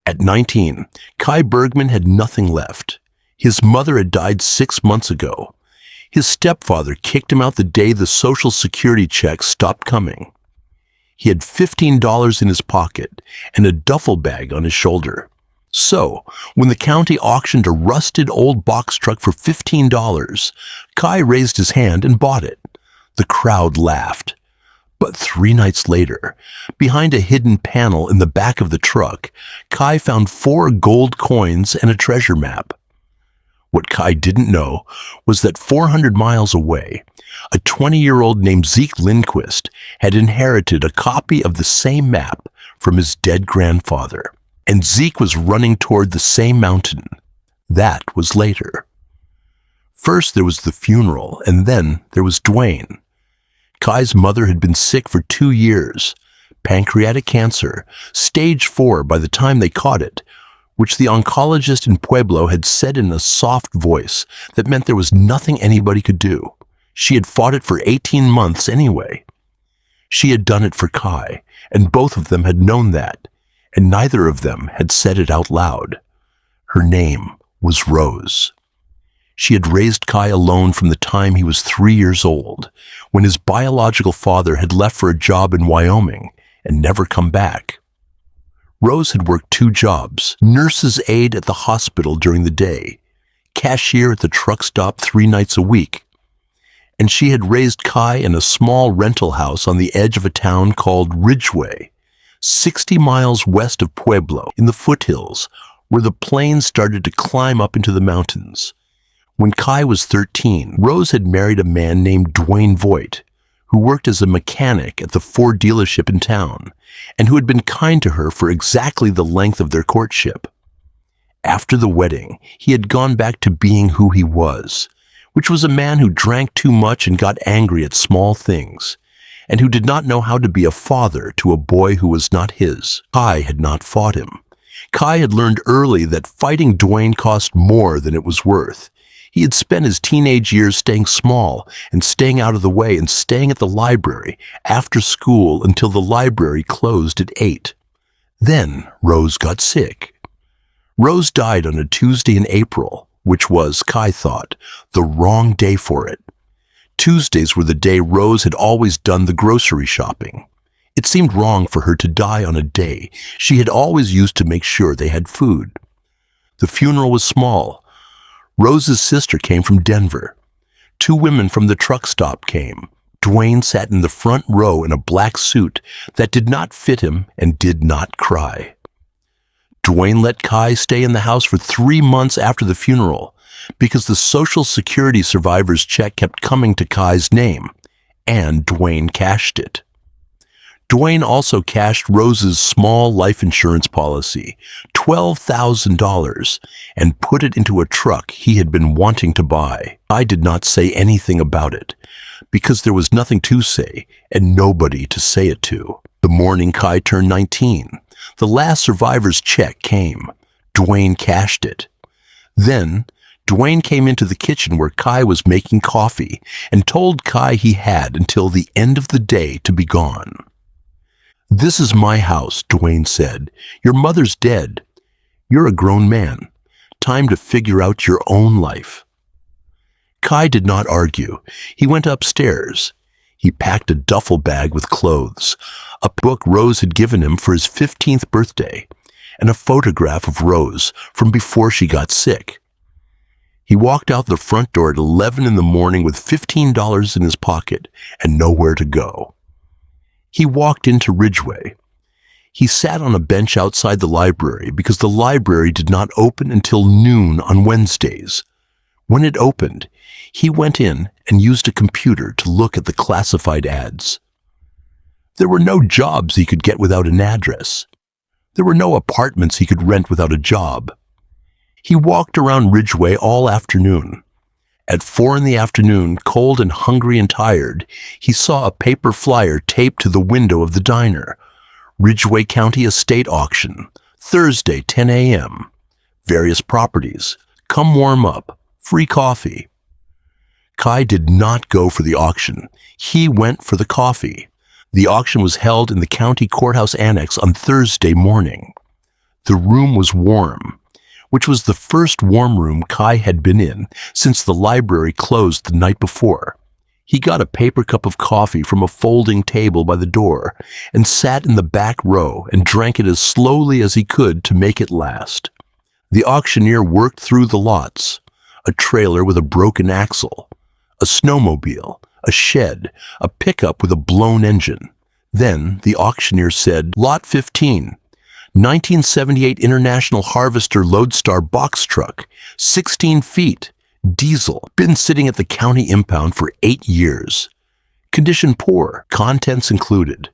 At 19, Kai Bergman had nothing left. His mother had died 6 months ago. His stepfather kicked him out the day the Social Security check stopped coming. He had $15 in his pocket and a duffel bag on his shoulder. So, when the county auctioned a rusted old box truck for $15, Kai raised his hand and bought it. The crowd laughed. But 3 nights later, behind a hidden panel in the back of the truck, Kai found 4 gold coins and a treasure map. What Kai didn't know was that 400 miles away, a 20-year-old named Zeke Lindquist had inherited a copy of the same map from his dead grandfather, and Zeke was running toward the same mountain. That was later. First there was the funeral, and then there was Dwayne. Kai's mother had been sick for 2 years, pancreatic cancer, stage 4 by the time they caught it, which the oncologist in Pueblo had said in a soft voice that meant there was nothing anybody could do. She had fought it for 18 months anyway. She had done it for Kai, and both of them had known that, and neither of them had said it out loud. Her name was Rose. She had raised Kai alone from the time he was 3 years old, when his biological father had left for a job in Wyoming and never come back. Rose had worked 2 jobs: nurse's aide at the hospital during the day, cashier at the truck stop 3 nights a week, and she had raised Kai in a small rental house on the edge of a town called Ridgeway, 60 miles west of Pueblo, in the foothills, where the plains started to climb up into the mountains. When Kai was 13, Rose had married a man named Dwayne Voigt, who worked as a mechanic at the Ford dealership in town, and who had been kind to her for exactly the length of their courtship. After the wedding, he had gone back to being who he was, which was a man who drank too much and got angry at small things, and who did not know how to be a father to a boy who was not his. Kai had not fought him. Kai had learned early that fighting Dwayne cost more than it was worth. He had spent his teenage years staying small and staying out of the way and staying at the library after school until the library closed at 8. Then Rose got sick. Rose died on a Tuesday in April, which was, Kai thought, the wrong day for it. Tuesdays were the day Rose had always done the grocery shopping. It seemed wrong for her to die on a day she had always used to make sure they had food. The funeral was small. Rose's sister came from Denver. 2 women from the truck stop came. Dwayne sat in the front row in a black suit that did not fit him and did not cry. Dwayne let Kai stay in the house for 3 months after the funeral because the Social Security survivor's check kept coming to Kai's name, and Dwayne cashed it. Dwayne also cashed Rose's small life insurance policy, $12,000, and put it into a truck he had been wanting to buy. I did not say anything about it, because there was nothing to say and nobody to say it to. The morning Kai turned 19, the last survivor's check came. Dwayne cashed it. Then, Dwayne came into the kitchen where Kai was making coffee and told Kai he had until the end of the day to be gone. "This is my house," Dwayne said. "Your mother's dead. You're a grown man. Time to figure out your own life." Kai did not argue. He went upstairs. He packed a duffel bag with clothes, a book Rose had given him for his 15th birthday, and a photograph of Rose from before she got sick. He walked out the front door at 11 in the morning with $15 in his pocket and nowhere to go. He walked into Ridgeway. He sat on a bench outside the library because the library did not open until noon on Wednesdays. When it opened, he went in and used a computer to look at the classified ads. There were no jobs he could get without an address. There were no apartments he could rent without a job. He walked around Ridgeway all afternoon. At 4 in the afternoon, cold and hungry and tired, he saw a paper flyer taped to the window of the diner. Ridgeway County Estate Auction, Thursday, 10 a.m. Various properties. Come warm up. Free coffee. Kai did not go for the auction. He went for the coffee. The auction was held in the county courthouse annex on Thursday morning. The room was warm, which was the first warm room Kai had been in since the library closed the night before. He got a paper cup of coffee from a folding table by the door and sat in the back row and drank it as slowly as he could to make it last. The auctioneer worked through the lots: a trailer with a broken axle, a snowmobile, a shed, a pickup with a blown engine. Then the auctioneer said, "Lot 15, 1978 International Harvester Lodestar box truck, 16 feet, diesel, been sitting at the county impound for 8 years. Condition poor, contents included.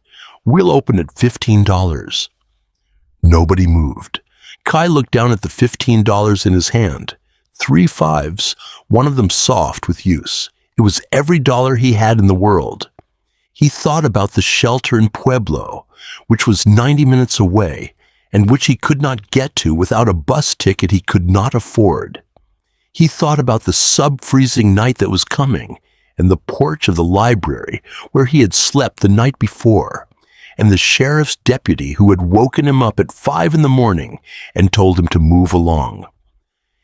We'll open at $15. Nobody moved. Kai looked down at the $15 in his hand. 3 fives, one of them soft with use. It was every dollar he had in the world. He thought about the shelter in Pueblo, which was 90 minutes away, and which he could not get to without a bus ticket he could not afford. He thought about the sub-freezing night that was coming, and the porch of the library where he had slept the night before, and the sheriff's deputy who had woken him up at 5 in the morning and told him to move along.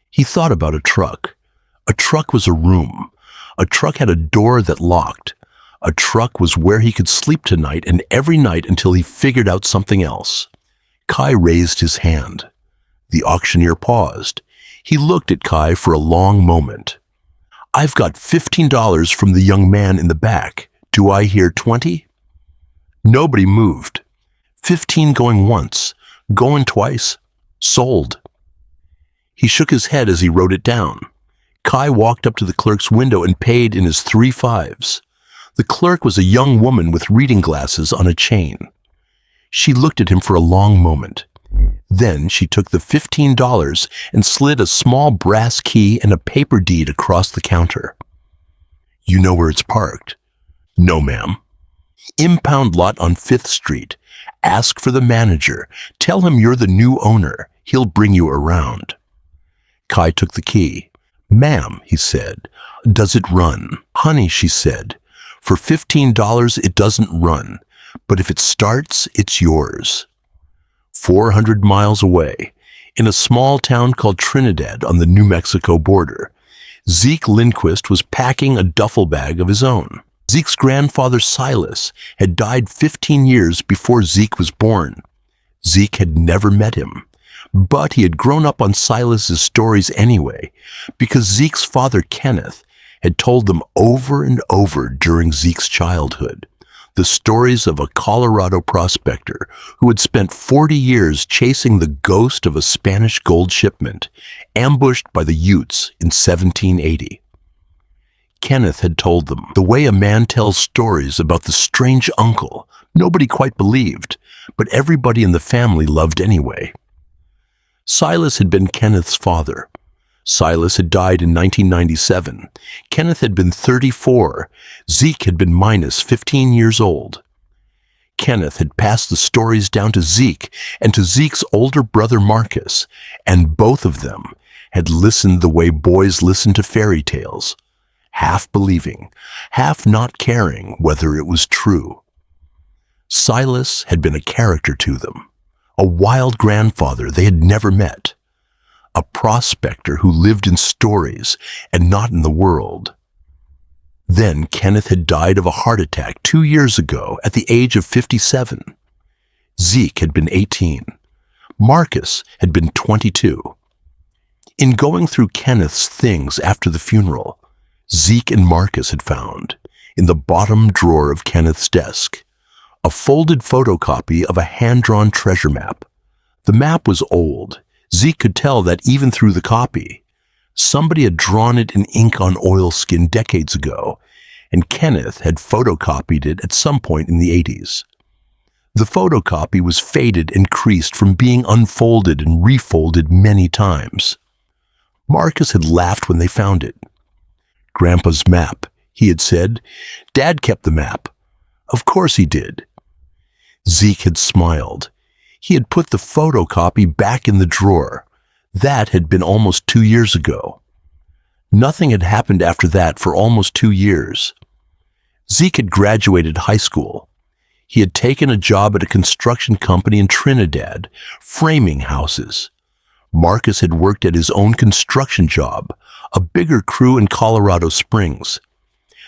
He thought about a truck. A truck was a room. A truck had a door that locked. A truck was where he could sleep tonight and every night until he figured out something else. Kai raised his hand. The auctioneer paused. He looked at Kai for a long moment. "I've got $15 from the young man in the back. Do I hear 20? Nobody moved. 15 going once, going twice. Sold. He shook his head as he wrote it down. Kai walked up to the clerk's window and paid in his 3 fives. The clerk was a young woman with reading glasses on a chain. She looked at him for a long moment. Then she took the $15 and slid a small brass key and a paper deed across the counter. "You know where it's parked?" "No, ma'am." "Impound lot on 5th Street. Ask for the manager. Tell him you're the new owner. He'll bring you around." Kai took the key. "Ma'am," he said, "does it run?" "Honey," she said, "for $15 it doesn't run, but if it starts, it's yours." 400 miles away, in a small town called Trinidad on the New Mexico border, Zeke Lindquist was packing a duffel bag of his own. Zeke's grandfather, Silas, had died 15 years before Zeke was born. Zeke had never met him, but he had grown up on Silas's stories anyway, because Zeke's father, Kenneth, had told them over and over during Zeke's childhood. The stories of a Colorado prospector who had spent 40 years chasing the ghost of a Spanish gold shipment, ambushed by the Utes in 1780. Kenneth had told them the way a man tells stories about the strange uncle nobody quite believed, but everybody in the family loved anyway. Silas had been Kenneth's father. Silas had died in 1997. Kenneth had been 34. Zeke had been minus 15 years old. Kenneth had passed the stories down to Zeke and to Zeke's older brother Marcus, and both of them had listened the way boys listen to fairy tales, half believing, half not caring whether it was true. Silas had been a character to them, a wild grandfather they had never met, a prospector who lived in stories and not in the world. Then Kenneth had died of a heart attack 2 years ago at the age of 57. Zeke had been 18. Marcus had been 22. In going through Kenneth's things after the funeral, Zeke and Marcus had found, in the bottom drawer of Kenneth's desk, a folded photocopy of a hand-drawn treasure map. The map was old. Zeke could tell that even through the copy. Somebody had drawn it in ink on oilskin decades ago, and Kenneth had photocopied it at some point in the 80s. The photocopy was faded and creased from being unfolded and refolded many times. Marcus had laughed when they found it. "Grandpa's map," he had said. "Dad kept the map." "Of course he did." Zeke had smiled. He had put the photocopy back in the drawer. That had been almost 2 years ago. Nothing had happened after that for almost 2 years. Zeke had graduated high school. He had taken a job at a construction company in Trinidad, framing houses. Marcus had worked at his own construction job, a bigger crew in Colorado Springs.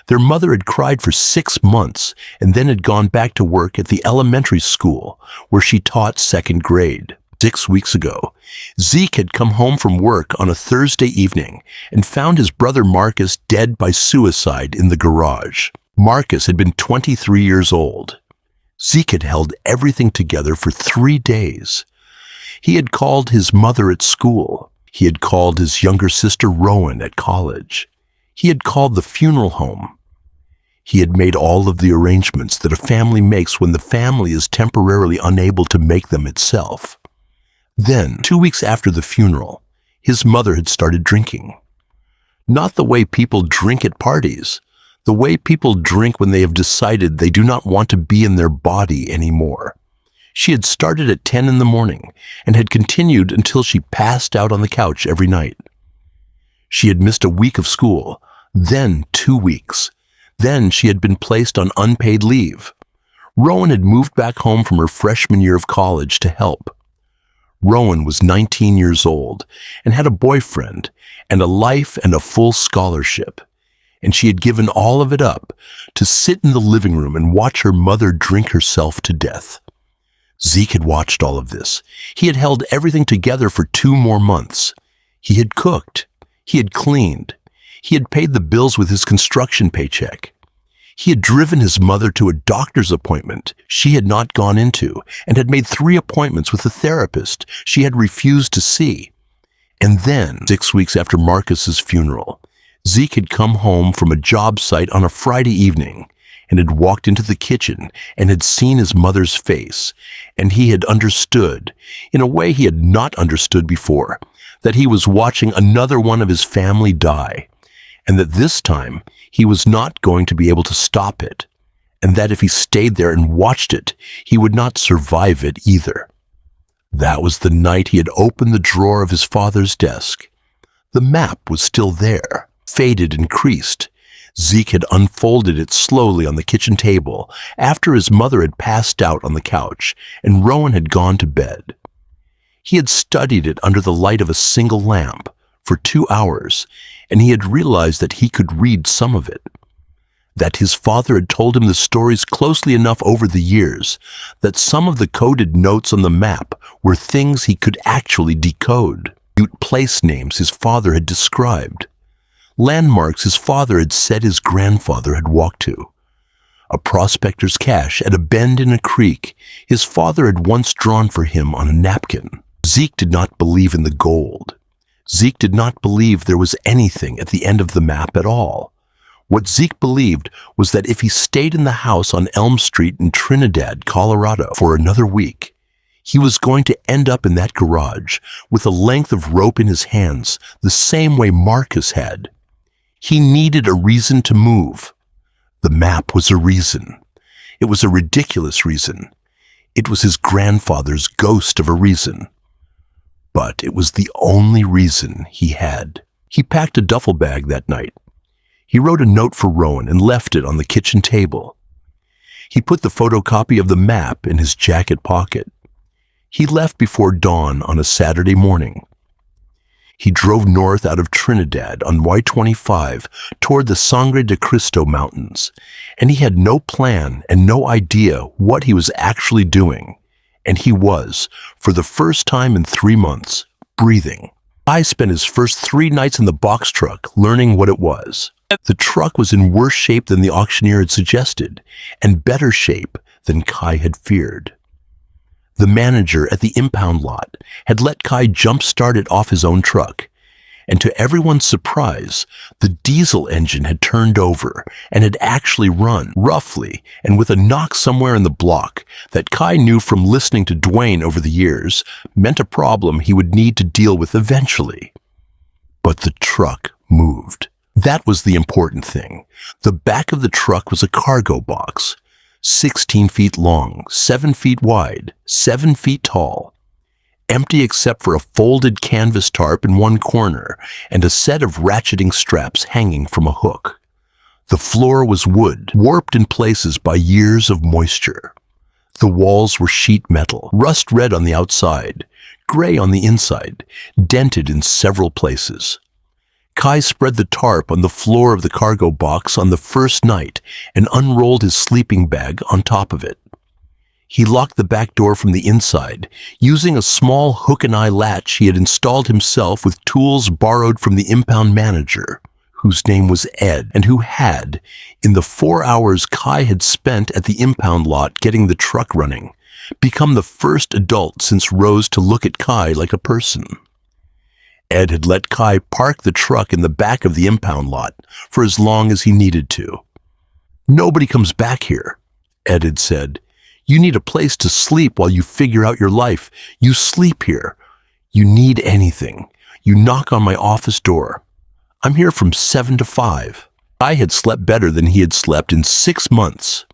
Their mother had cried for 6 months and then had gone back to work at the elementary school where she taught 2nd grade. 6 weeks ago, Zeke had come home from work on a Thursday evening and found his brother Marcus dead by suicide in the garage. Marcus had been 23 years old. Zeke had held everything together for 3 days. He had called his mother at school. He had called his younger sister Rowan at college. He had called the funeral home. He had made all of the arrangements that a family makes when the family is temporarily unable to make them itself. Then, 2 weeks after the funeral, his mother had started drinking. Not the way people drink at parties, the way people drink when they have decided they do not want to be in their body anymore. She had started at 10 in the morning and had continued until she passed out on the couch every night. She had missed a week of school, then 2 weeks. Then she had been placed on unpaid leave. Rowan had moved back home from her freshman year of college to help. Rowan was 19 years old and had a boyfriend and a life and a full scholarship. And she had given all of it up to sit in the living room and watch her mother drink herself to death. Zeke had watched all of this. He had held everything together for 2 more months. He had cooked. He had cleaned. He had paid the bills with his construction paycheck. He had driven his mother to a doctor's appointment she had not gone into and had made 3 appointments with a therapist she had refused to see. And then, 6 weeks after Marcus's funeral, Zeke had come home from a job site on a Friday evening and had walked into the kitchen and had seen his mother's face, and he had understood, in a way he had not understood before, that he was watching another one of his family die, and that this time he was not going to be able to stop it, and that if he stayed there and watched it, he would not survive it either. That was the night he had opened the drawer of his father's desk. The map was still there, faded and creased. Zeke had unfolded it slowly on the kitchen table after his mother had passed out on the couch and Rowan had gone to bed. He had studied it under the light of a single lamp for 2 hours, and he had realized that he could read some of it. That his father had told him the stories closely enough over the years that some of the coded notes on the map were things he could actually decode. Place names his father had described. Landmarks his father had said his grandfather had walked to. A prospector's cache at a bend in a creek his father had once drawn for him on a napkin. Zeke did not believe in the gold. Zeke did not believe there was anything at the end of the map at all. What Zeke believed was that if he stayed in the house on Elm Street in Trinidad, Colorado for another week, he was going to end up in that garage with a length of rope in his hands the same way Marcus had. He needed a reason to move. The map was a reason. It was a ridiculous reason. It was his grandfather's ghost of a reason. But it was the only reason he had. He packed a duffel bag that night. He wrote a note for Rowan and left it on the kitchen table. He put the photocopy of the map in his jacket pocket. He left before dawn on a Saturday morning. He drove north out of Trinidad on Y-25 toward the Sangre de Cristo Mountains, and he had no plan and no idea what he was actually doing. And he was, for the first time in 3 months, breathing. I spent his first 3 nights in the box truck learning what it was. The truck was in worse shape than the auctioneer had suggested, and better shape than Kai had feared. The manager at the impound lot had let Kai jump-start it off his own truck, and to everyone's surprise, the diesel engine had turned over and had actually run, roughly and with a knock somewhere in the block that Kai knew from listening to Dwayne over the years meant a problem he would need to deal with eventually. But the truck moved. That was the important thing. The back of the truck was a cargo box, 16 feet long, 7 feet wide, 7 feet tall, empty except for a folded canvas tarp in one corner and a set of ratcheting straps hanging from a hook. The floor was wood, warped in places by years of moisture. The walls were sheet metal, rust red on the outside, gray on the inside, dented in several places. Kai spread the tarp on the floor of the cargo box on the first night and unrolled his sleeping bag on top of it. He locked the back door from the inside, using a small hook-and-eye latch he had installed himself with tools borrowed from the impound manager, whose name was Ed, and who had, in the 4 hours Kai had spent at the impound lot getting the truck running, become the first adult since Rose to look at Kai like a person. Ed had let Kai park the truck in the back of the impound lot for as long as he needed to. "Nobody comes back here," Ed had said. "You need a place to sleep while you figure out your life. You sleep here. You need anything. You knock on my office door. I'm here from 7 to 5. Kai had slept better than he had slept in 6 months.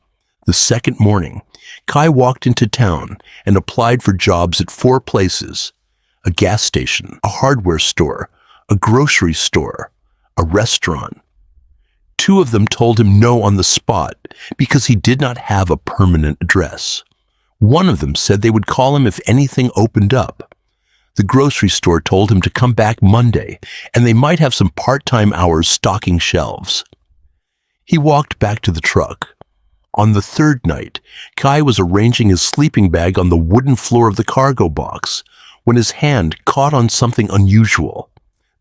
The second morning, Kai walked into town and applied for jobs at 4 places: a gas station, a hardware store, a grocery store, a restaurant. 2 of them told him no on the spot because he did not have a permanent address. 1 of them said they would call him if anything opened up. The grocery store told him to come back Monday, and they might have some part-time hours stocking shelves. He walked back to the truck. On the 3rd night, Kai was arranging his sleeping bag on the wooden floor of the cargo box when his hand caught on something unusual.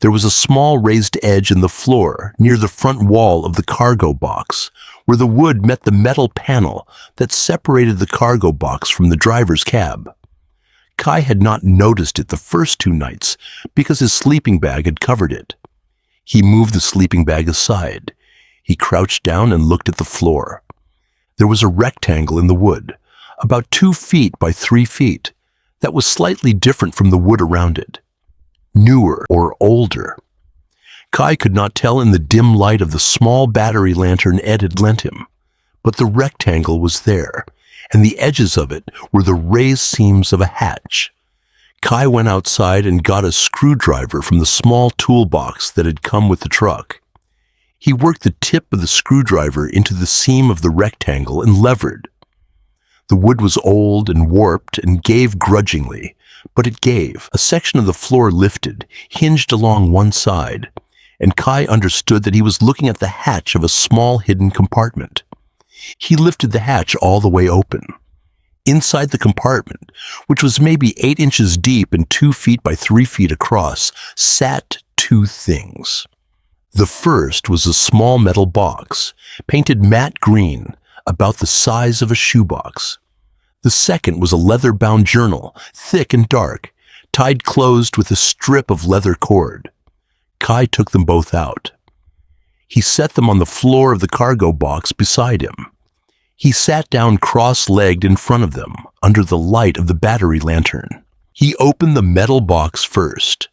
There was a small raised edge in the floor near the front wall of the cargo box, where the wood met the metal panel that separated the cargo box from the driver's cab. Kai had not noticed it the first 2 nights because his sleeping bag had covered it. He moved the sleeping bag aside. He crouched down and looked at the floor. There was a rectangle in the wood, about 2 feet by 3 feet, that was slightly different from the wood around it. Newer or older. Kai could not tell in the dim light of the small battery lantern Ed had lent him, but the rectangle was there, and the edges of it were the raised seams of a hatch. Kai went outside and got a screwdriver from the small toolbox that had come with the truck. He worked the tip of the screwdriver into the seam of the rectangle and levered. The wood was old and warped and gave grudgingly, but it gave. A section of the floor lifted, hinged along one side, and Kai understood that he was looking at the hatch of a small hidden compartment. He lifted the hatch all the way open. Inside the compartment, which was maybe 8 inches deep and 2 feet by 3 feet across, sat 2 things. The first was a small metal box, painted matte green, about the size of a shoebox. The second was a leather-bound journal, thick and dark, tied closed with a strip of leather cord. Kai took them both out. He set them on the floor of the cargo box beside him. He sat down cross-legged in front of them, under the light of the battery lantern. He opened the metal box first.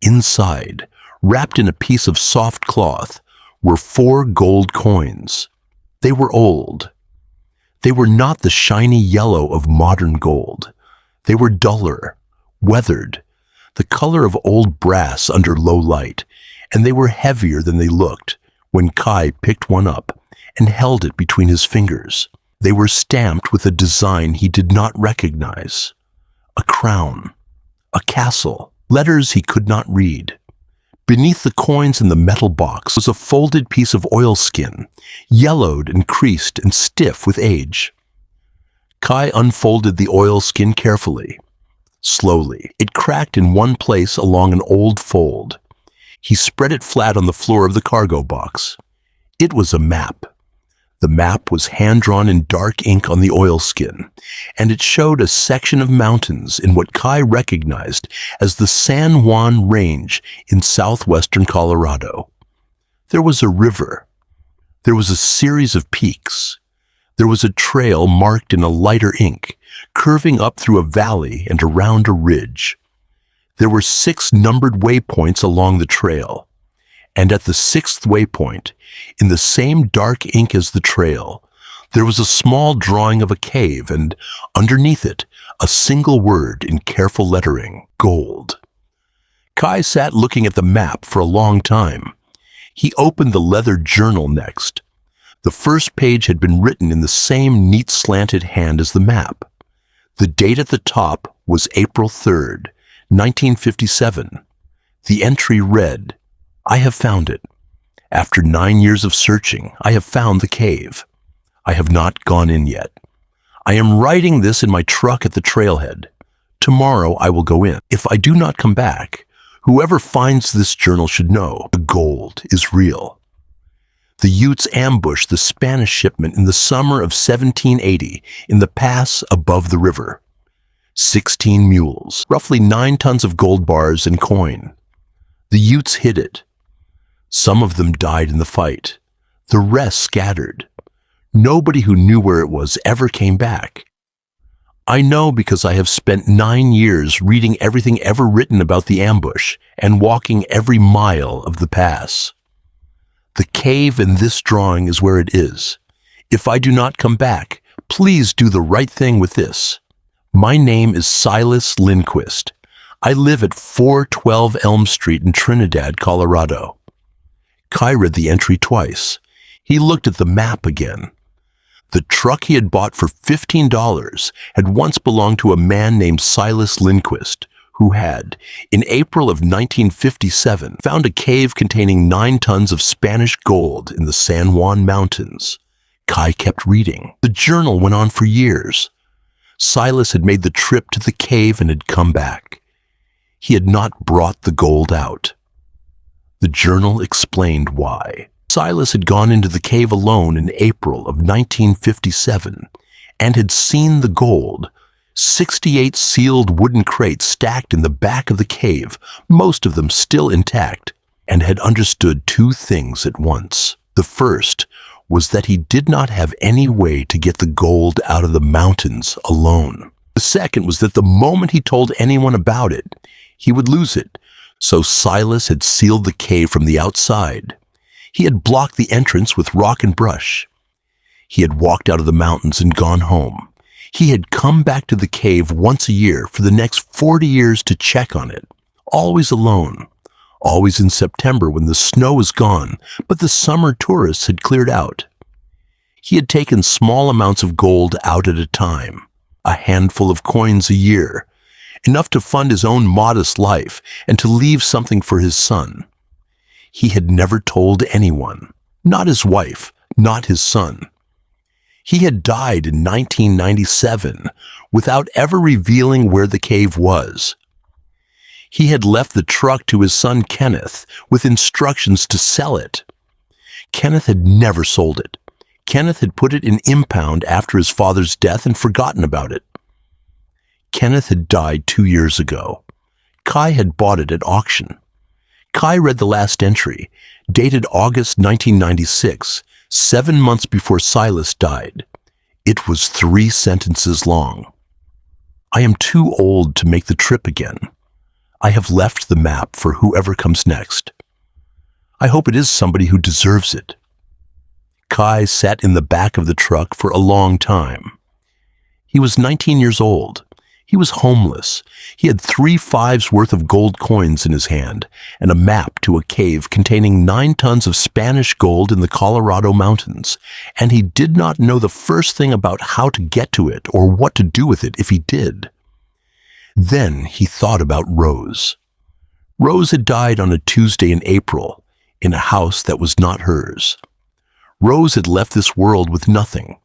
Inside, wrapped in a piece of soft cloth, were 4 gold coins. They were old. They were not the shiny yellow of modern gold. They were duller, weathered, the color of old brass under low light, and they were heavier than they looked when Kai picked one up and held it between his fingers. They were stamped with a design he did not recognize. A crown, a castle, letters he could not read. Beneath the coins in the metal box was a folded piece of oilskin, yellowed and creased and stiff with age. Kai unfolded the oilskin carefully. Slowly, it cracked in one place along an old fold. He spread it flat on the floor of the cargo box. It was a map. The map was hand-drawn in dark ink on the oilskin, and it showed a section of mountains in what Kai recognized as the San Juan Range in southwestern Colorado. There was a river. There was a series of peaks. There was a trail marked in a lighter ink, curving up through a valley and around a ridge. There were 6 numbered waypoints along the trail. And at the 6th waypoint, in the same dark ink as the trail, there was a small drawing of a cave and, underneath it, a single word in careful lettering: gold. Kai sat looking at the map for a long time. He opened the leather journal next. The first page had been written in the same neat slanted hand as the map. The date at the top was April 3rd, 1957. The entry read, "I have found it. After 9 years of searching, I have found the cave. I have not gone in yet. I am writing this in my truck at the trailhead. Tomorrow I will go in. If I do not come back, whoever finds this journal should know the gold is real." The Utes ambushed the Spanish shipment in the summer of 1780 in the pass above the river. 16 mules, roughly 9 tons of gold bars and coin. The Utes hid it. Some of them died in the fight. The rest scattered. Nobody who knew where it was ever came back. I know because I have spent 9 years reading everything ever written about the ambush and walking every mile of the pass. The cave in this drawing is where it is. If I do not come back, please do the right thing with this. My name is Silas Lindquist. I live at 412 Elm Street in Trinidad, Colorado. Kai read the entry twice. He looked at the map again. The truck he had bought for $15 had once belonged to a man named Silas Lindquist, who had, in April of 1957, found a cave containing 9 tons of Spanish gold in the San Juan Mountains. Kai kept reading. The journal went on for years. Silas had made the trip to the cave and had come back. He had not brought the gold out. The journal explained why. Silas had gone into the cave alone in April of 1957 and had seen the gold, 68 sealed wooden crates stacked in the back of the cave, most of them still intact, and had understood 2 things at once. The first was that he did not have any way to get the gold out of the mountains alone. The second was that the moment he told anyone about it, he would lose it, so Silas had sealed the cave from the outside. He had blocked the entrance with rock and brush. He had walked out of the mountains and gone home. He had come back to the cave once a year for the next 40 years to check on it, always alone, always in September when the snow was gone, but the summer tourists had cleared out. He had taken small amounts of gold out at a time, a handful of coins a year, enough to fund his own modest life and to leave something for his son. He had never told anyone, not his wife, not his son. He had died in 1997 without ever revealing where the cave was. He had left the truck to his son Kenneth with instructions to sell it. Kenneth had never sold it. Kenneth had put it in impound after his father's death and forgotten about it. Kenneth had died 2 years ago. Kai had bought it at auction. Kai read the last entry, dated August 1996, 7 months before Silas died. It was 3 sentences long. I am too old to make the trip again. I have left the map for whoever comes next. I hope it is somebody who deserves it. Kai sat in the back of the truck for a long time. He was 19 years old. He was homeless. He had 3 fives worth of gold coins in his hand and a map to a cave containing 9 tons of Spanish gold in the Colorado mountains, and he did not know the first thing about how to get to it or what to do with it if he did. Then he thought about Rose. Rose had died on a Tuesday in April in a house that was not hers. Rose had left this world with nothing.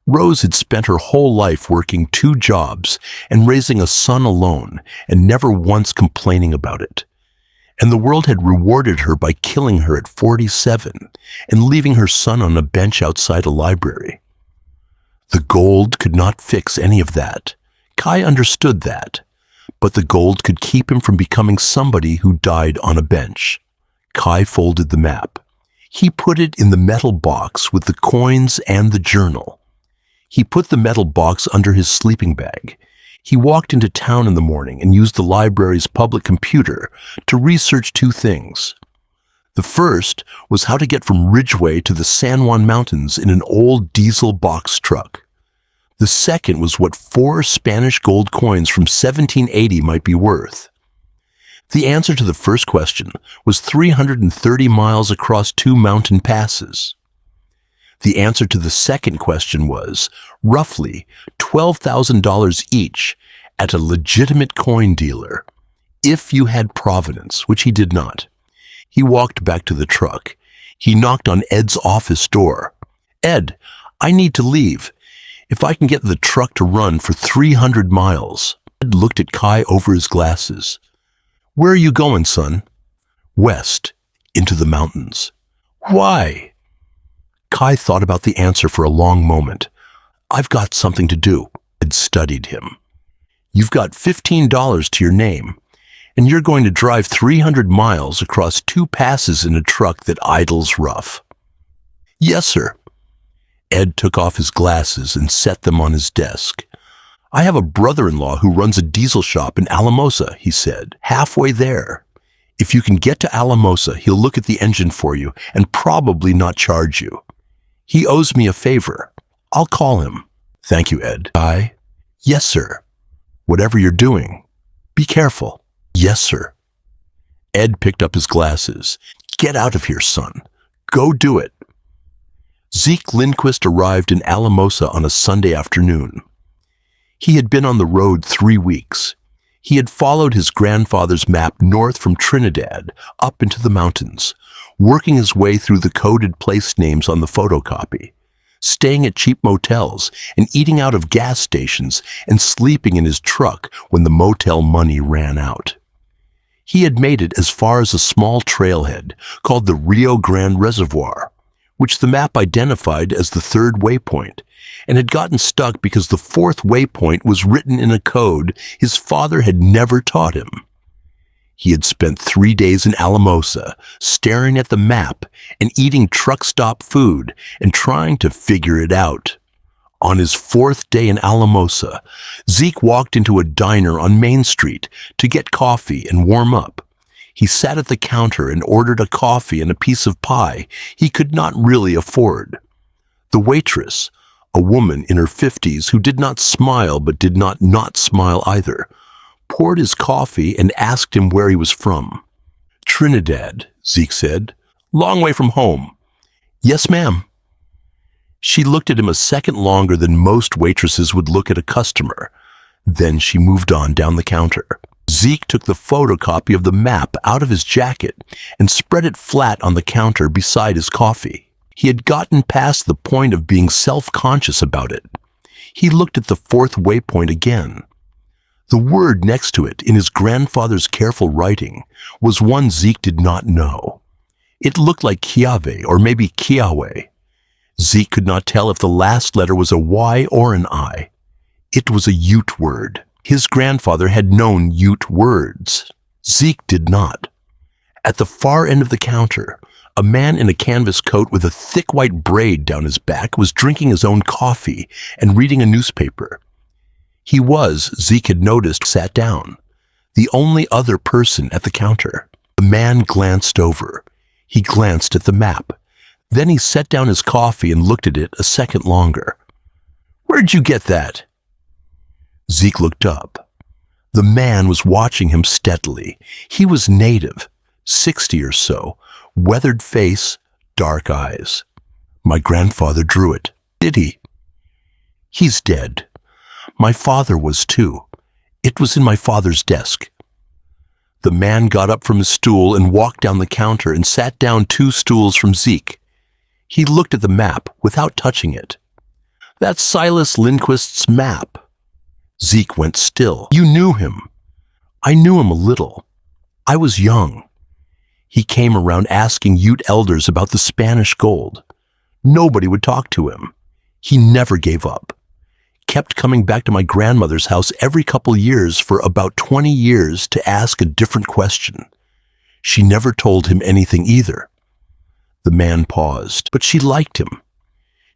Rose had spent her whole life working 2 jobs and raising a son alone and never once complaining about it. And the world had rewarded her by killing her at 47 and leaving her son on a bench outside a library. The gold could not fix any of that. Kai understood that, but the gold could keep him from becoming somebody who died on a bench. Kai folded the map. He put it in the metal box with the coins and the journal. He put the metal box under his sleeping bag. He walked into town in the morning and used the library's public computer to research 2 things. The first was how to get from Ridgeway to the San Juan Mountains in an old diesel box truck. The second was what 4 Spanish gold coins from 1780 might be worth. The answer to the first question was 330 miles across 2 mountain passes. The answer to the second question was roughly $12,000 each at a legitimate coin dealer, if you had provenance, which he did not. He walked back to the truck. He knocked on Ed's office door. "Ed, I need to leave. If I can get the truck to run for 300 miles. Ed looked at Kai over his glasses. "Where are you going, son?" "West, into the mountains." "Why?" Kai thought about the answer for a long moment. "I've got something to do." Ed studied him. "You've got $15 to your name, and you're going to drive 300 miles across 2 passes in a truck that idles rough." "Yes, sir." Ed took off his glasses and set them on his desk. "I have a brother-in-law who runs a diesel shop in Alamosa," he said. "Halfway there. If you can get to Alamosa, he'll look at the engine for you and probably not charge you. He owes me a favor. I'll call him." "Thank you, Ed." "Yes, sir." "Whatever you're doing, be careful." "Yes, sir." Ed picked up his glasses. "Get out of here, son. Go do it." Zeke Lindquist arrived in Alamosa on a Sunday afternoon. He had been on the road 3 weeks. He had followed his grandfather's map north from Trinidad up into the mountains, working his way through the coded place names on the photocopy, staying at cheap motels and eating out of gas stations and sleeping in his truck when the motel money ran out. He had made it as far as a small trailhead called the Rio Grande Reservoir, which the map identified as the 3rd waypoint, and had gotten stuck because the 4th waypoint was written in a code his father had never taught him. He had spent 3 days in Alamosa, staring at the map and eating truck stop food and trying to figure it out. On his 4th day in Alamosa, Zeke walked into a diner on Main Street to get coffee and warm up. He sat at the counter and ordered a coffee and a piece of pie he could not really afford. The waitress, a woman in her 50s who did not smile but did not smile either, poured his coffee and asked him where he was from. "Trinidad," Zeke said. "Long way from home." "Yes, ma'am." She looked at him a second longer than most waitresses would look at a customer. Then she moved on down the counter. Zeke took the photocopy of the map out of his jacket and spread it flat on the counter beside his coffee. He had gotten past the point of being self-conscious about it. He looked at the 4th waypoint again. The word next to it, in his grandfather's careful writing, was one Zeke did not know. It looked like Kiave or maybe Kiawe. Zeke could not tell if the last letter was a Y or an I. It was a Ute word. His grandfather had known Ute words. Zeke did not. At the far end of the counter, a man in a canvas coat with a thick white braid down his back was drinking his own coffee and reading a newspaper. He was, Zeke had noticed, sat down, the only other person at the counter. The man glanced over. He glanced at the map. Then he set down his coffee and looked at it a second longer. "Where'd you get that?" Zeke looked up. The man was watching him steadily. He was native, 60 or so, weathered face, dark eyes. "My grandfather drew it." "Did he?" "He's dead. My father was too. It was in my father's desk." The man got up from his stool and walked down the counter and sat down 2 stools from Zeke. He looked at the map without touching it. "That's Silas Lindquist's map." Zeke went still. "You knew him." "I knew him a little. I was young." He came around asking Ute elders about the Spanish gold. Nobody would talk to him. He never gave up. Kept coming back to my grandmother's house every couple years for about 20 years to ask a different question. She never told him anything either. The man paused, but she liked him.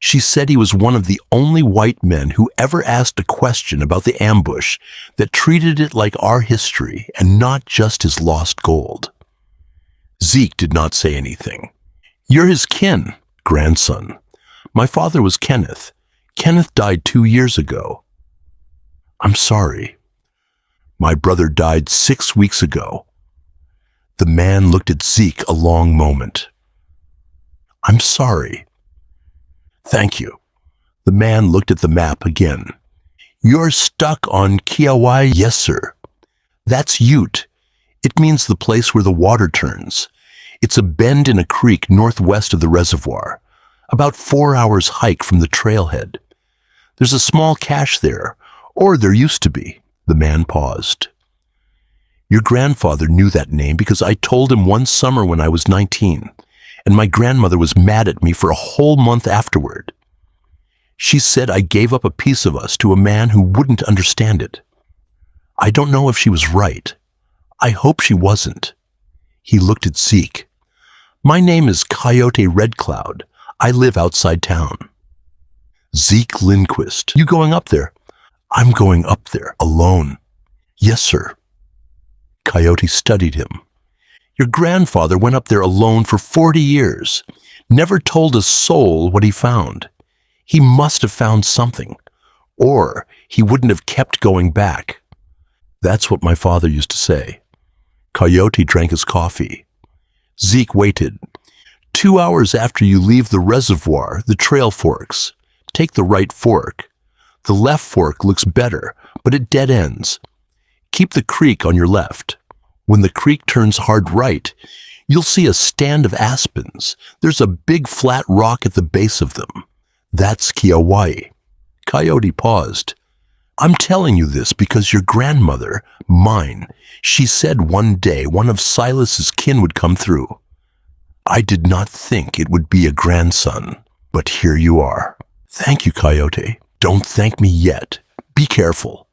She said he was one of the only white men who ever asked a question about the ambush that treated it like our history and not just his lost gold. Zeke did not say anything. "You're his kin, grandson. My father was Kenneth. Kenneth died 2 years ago." "I'm sorry." "My brother died 6 weeks ago." The man looked at Zeke a long moment. "I'm sorry." Thank you. The man looked at the map again. You're stuck on Kauai? Yes, sir. That's Ute. It means the place where the water turns. It's a bend in a creek northwest of the reservoir, about 4 hours hike from the trailhead. There's a small cache there, or there used to be. The man paused. Your grandfather knew that name because I told him one summer when I was 19, and my grandmother was mad at me for a whole month afterward. She said I gave up a piece of us to a man who wouldn't understand it. I don't know if she was right. I hope she wasn't. He looked at Zeke. My name is Coyote Red Cloud. I live outside town. Zeke Lindquist. You going up there? I'm going up there alone. Yes, sir. Coyote studied him. Your grandfather went up there alone for 40 years, never told a soul what he found. He must have found something, or he wouldn't have kept going back. That's what my father used to say. Coyote drank his coffee. Zeke waited. 2 hours after you leave the reservoir, the trail forks. Take the right fork. The left fork looks better, but it dead ends. Keep the creek on your left. When the creek turns hard right, you'll see a stand of aspens. There's a big flat rock at the base of them. That's Kauai. Coyote paused. I'm telling you this because your grandmother, mine, she said one day one of Silas's kin would come through. I did not think it would be a grandson, but here you are. Thank you, Coyote. Don't thank me yet. Be careful.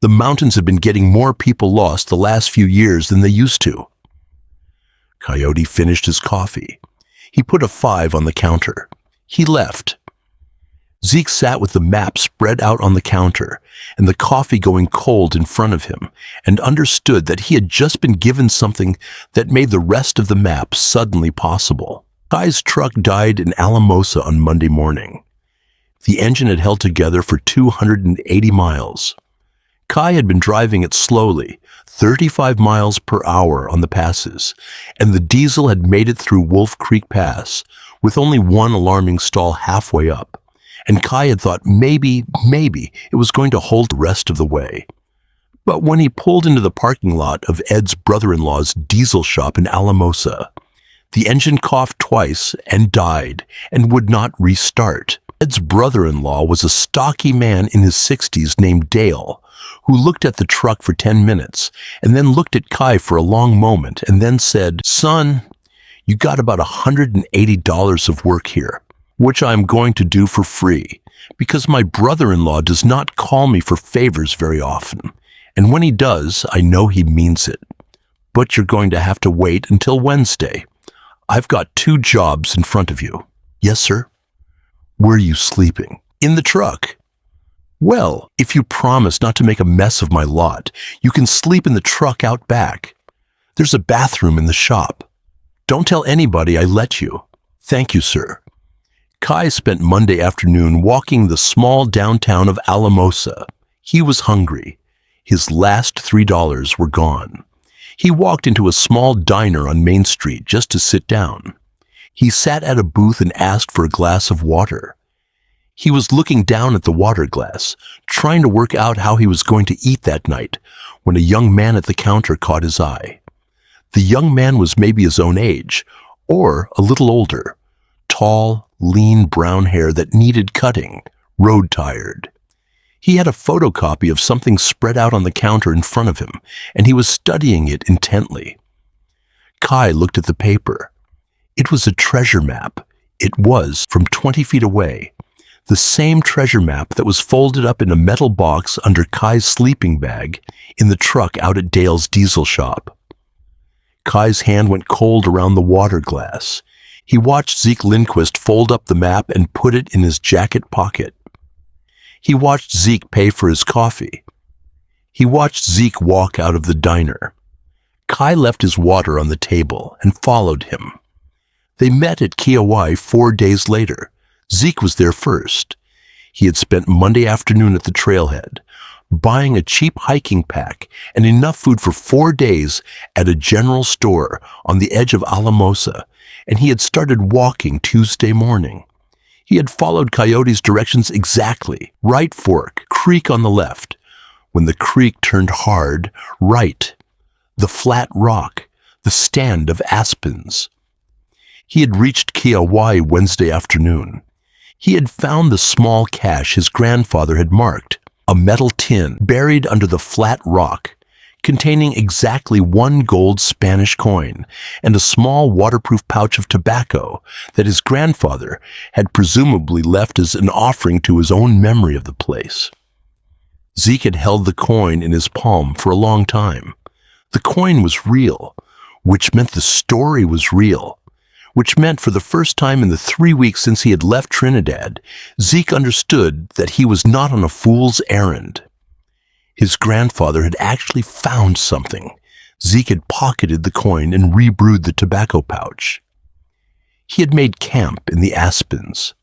The mountains have been getting more people lost the last few years than they used to. Coyote finished his coffee. He put a 5 on the counter. He left. Zeke sat with the map spread out on the counter and the coffee going cold in front of him and understood that he had just been given something that made the rest of the map suddenly possible. Kai's truck died in Alamosa on Monday morning. The engine had held together for 280 miles. Kai had been driving it slowly, 35 miles per hour on the passes, and the diesel had made it through Wolf Creek Pass with only one alarming stall halfway up. And Kai had thought maybe it was going to hold the rest of the way. But when he pulled into the parking lot of Ed's brother-in-law's diesel shop in Alamosa, the engine coughed twice and died and would not restart. Ed's brother-in-law was a stocky man in his 60s named Dale, who looked at the truck for 10 minutes and then looked at Kai for a long moment and then said, Son, you got about $180 of work here, which I'm going to do for free, because my brother-in-law does not call me for favors very often, and when he does, I know he means it. But you're going to have to wait until Wednesday. I've got 2 jobs in front of you. Yes, sir. Where are you sleeping? In the truck. Well, if you promise not to make a mess of my lot, you can sleep in the truck out back. There's a bathroom in the shop. Don't tell anybody I let you. Thank you, sir. Kai spent Monday afternoon walking the small downtown of Alamosa. He was hungry. His last $3 were gone. He walked into a small diner on Main Street just to sit down. He sat at a booth and asked for a glass of water. He was looking down at the water glass, trying to work out how he was going to eat that night, when a young man at the counter caught his eye. The young man was maybe his own age, or a little older. Tall, lean brown hair that needed cutting, road-tired. He had a photocopy of something spread out on the counter in front of him, and he was studying it intently. Kai looked at the paper. It was a treasure map. It was, from 20 feet away, the same treasure map that was folded up in a metal box under Kai's sleeping bag in the truck out at Dale's diesel shop. Kai's hand went cold around the water glass. He watched Zeke Lindquist fold up the map and put it in his jacket pocket. He watched Zeke pay for his coffee. He watched Zeke walk out of the diner. Kai left his water on the table and followed him. They met at Kauai 4 days later. Zeke was there first. He had spent Monday afternoon at the trailhead, buying a cheap hiking pack and enough food for 4 days at a general store on the edge of Alamosa, and he had started walking Tuesday morning. He had followed Coyote's directions exactly. Right fork, creek on the left. When the creek turned hard, right. The flat rock, the stand of aspens. He had reached Kauai Wednesday afternoon. He had found the small cache his grandfather had marked, a metal tin buried under the flat rock, containing exactly 1 gold Spanish coin and a small waterproof pouch of tobacco that his grandfather had presumably left as an offering to his own memory of the place. Zeke had held the coin in his palm for a long time. The coin was real, which meant the story was real, which meant for the first time in the 3 weeks since he had left Trinidad, Zeke understood that he was not on a fool's errand. His grandfather had actually found something. Zeke had pocketed the coin and rebrewed the tobacco pouch. He had made camp in the aspens.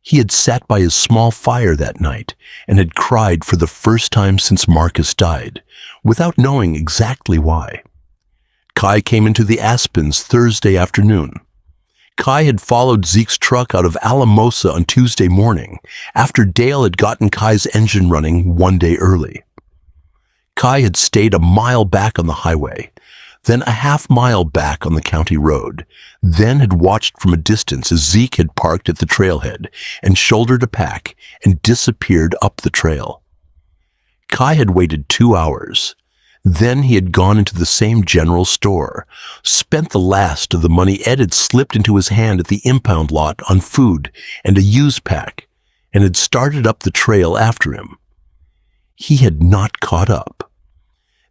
He had sat by his small fire that night and had cried for the first time since Marcus died, without knowing exactly why. Kai came into the aspens Thursday afternoon. Kai had followed Zeke's truck out of Alamosa on Tuesday morning, after Dale had gotten Kai's engine running 1 day early. Kai had stayed a mile back on the highway, then a half-mile back on the county road, then had watched from a distance as Zeke had parked at the trailhead and shouldered a pack and disappeared up the trail. Kai had waited 2 hours. Then he had gone into the same general store, spent the last of the money Ed had slipped into his hand at the impound lot on food and a used pack, and had started up the trail after him. He had not caught up.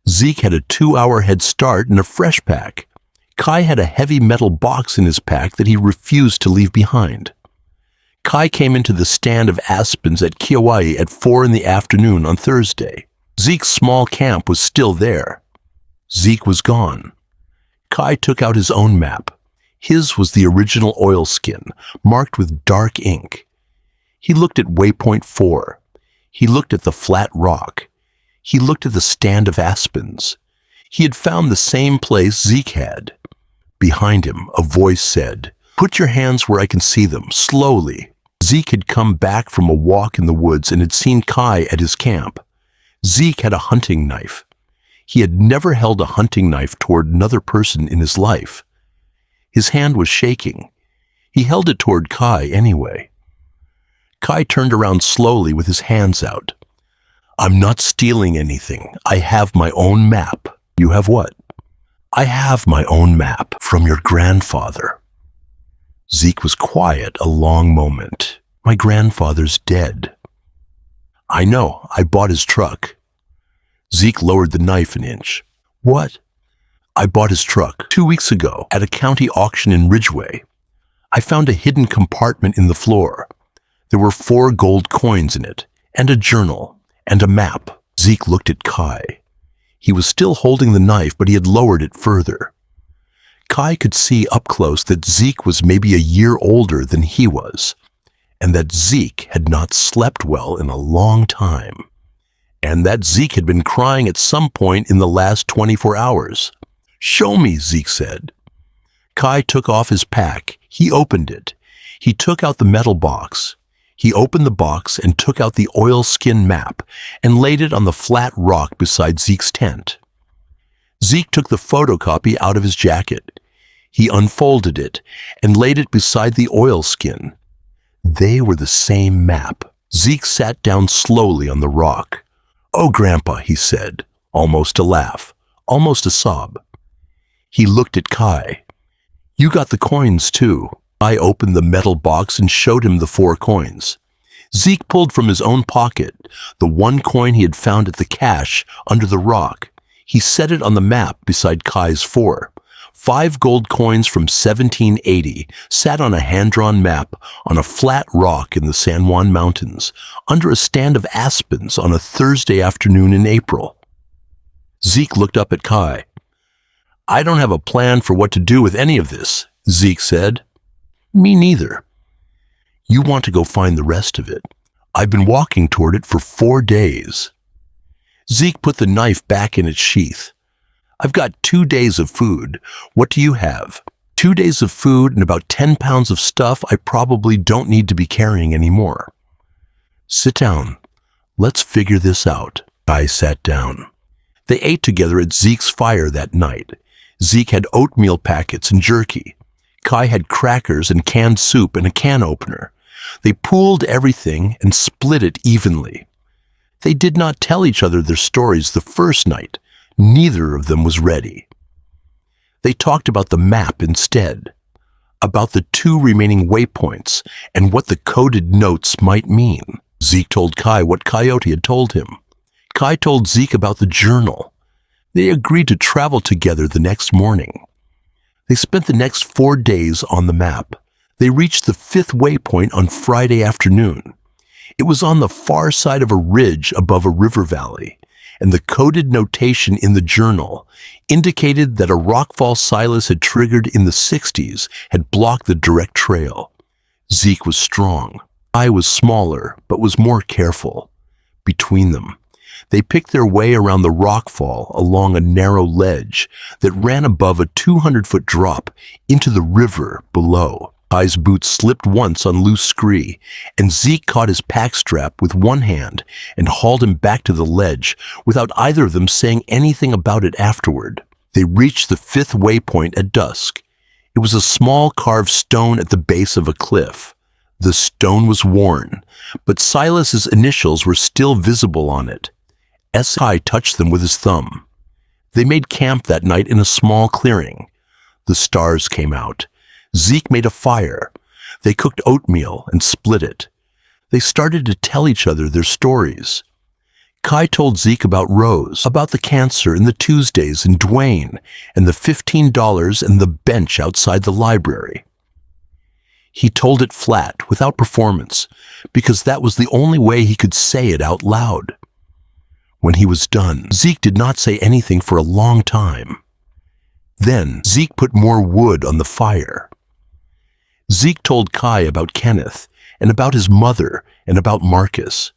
Zeke had a 2-hour head start and a fresh pack. Kai had a heavy metal box in his pack that he refused to leave behind. Kai came into the stand of aspens at Kauai at 4 in the afternoon on Thursday. Zeke's small camp was still there. Zeke was gone. Kai took out his own map. His was the original oilskin, marked with dark ink. He looked at waypoint 4. He looked at the flat rock. He looked at the stand of aspens. He had found the same place Zeke had. Behind him, a voice said, "Put your hands where I can see them, slowly." Zeke had come back from a walk in the woods and had seen Kai at his camp. Zeke had a hunting knife. He had never held a hunting knife toward another person in his life. His hand was shaking. He held it toward Kai anyway. Kai turned around slowly with his hands out. "I'm not stealing anything. I have my own map." "You have what?" "I have my own map from your grandfather." Zeke was quiet a long moment. "My grandfather's dead." "I know. I bought his truck." Zeke lowered the knife an inch. "What?" "I bought his truck 2 weeks ago at a county auction in Ridgeway. I found a hidden compartment in the floor. There were 4 gold coins in it, and a journal, and a map." Zeke looked at Kai. He was still holding the knife, but he had lowered it further. Kai could see up close that Zeke was maybe a year older than he was, and that Zeke had not slept well in a long time, and that Zeke had been crying at some point in the last 24 hours. "Show me," Zeke said. Kai took off his pack. He opened it. He took out the metal box. He opened the box and took out the oilskin map and laid it on the flat rock beside Zeke's tent. Zeke took the photocopy out of his jacket. He unfolded it and laid it beside the oilskin. They were the same map. Zeke sat down slowly on the rock. "Oh, Grandpa," he said, almost a laugh, almost a sob. He looked at Kai. "You got the coins, too." I opened the metal box and showed him the 4 coins. Zeke pulled from his own pocket the 1 coin he had found at the cache under the rock. He set it on the map beside Kai's 4. 5 gold coins from 1780 sat on a hand-drawn map on a flat rock in the San Juan Mountains, under a stand of aspens on a Thursday afternoon in April. Zeke looked up at Kai. "I don't have a plan for what to do with any of this," Zeke said. "Me neither." "You want to go find the rest of it. I've been walking toward it for 4 days." Zeke put the knife back in its sheath. "I've got 2 days of food. What do you have?" 2 days of food and about 10 pounds of stuff I probably don't need to be carrying anymore. Sit down. Let's figure this out. Kai sat down. They ate together at Zeke's fire that night. Zeke had oatmeal packets and jerky. Kai had crackers and canned soup and a can opener. They pooled everything and split it evenly. They did not tell each other their stories the first night. Neither of them was ready. They talked about the map instead, about the 2 remaining waypoints and what the coded notes might mean. Zeke told Kai what Coyote had told him. Kai told Zeke about the journal. They agreed to travel together the next morning. They spent the next 4 days on the map. They reached the 5th waypoint on Friday afternoon. It was on the far side of a ridge above a river valley, and the coded notation in the journal indicated that a rockfall Silas had triggered in the 60s had blocked the direct trail. Zeke was strong. I was smaller, but was more careful. Between them, they picked their way around the rockfall along a narrow ledge that ran above a 200-foot drop into the river below. Kai's boots slipped once on loose scree, and Zeke caught his pack strap with one hand and hauled him back to the ledge without either of them saying anything about it afterward. They reached the 5th waypoint at dusk. It was a small carved stone at the base of a cliff. The stone was worn, but Silas's initials were still visible on it. S.I. touched them with his thumb. They made camp that night in a small clearing. The stars came out. Zeke made a fire. They cooked oatmeal and split it. They started to tell each other their stories. Kai told Zeke about Rose, about the cancer and the Tuesdays and Dwayne and the $15 and the bench outside the library. He told it flat, without performance, because that was the only way he could say it out loud. When he was done, Zeke did not say anything for a long time. Then Zeke put more wood on the fire. Zeke told Kai about Kenneth and about his mother and about Marcus.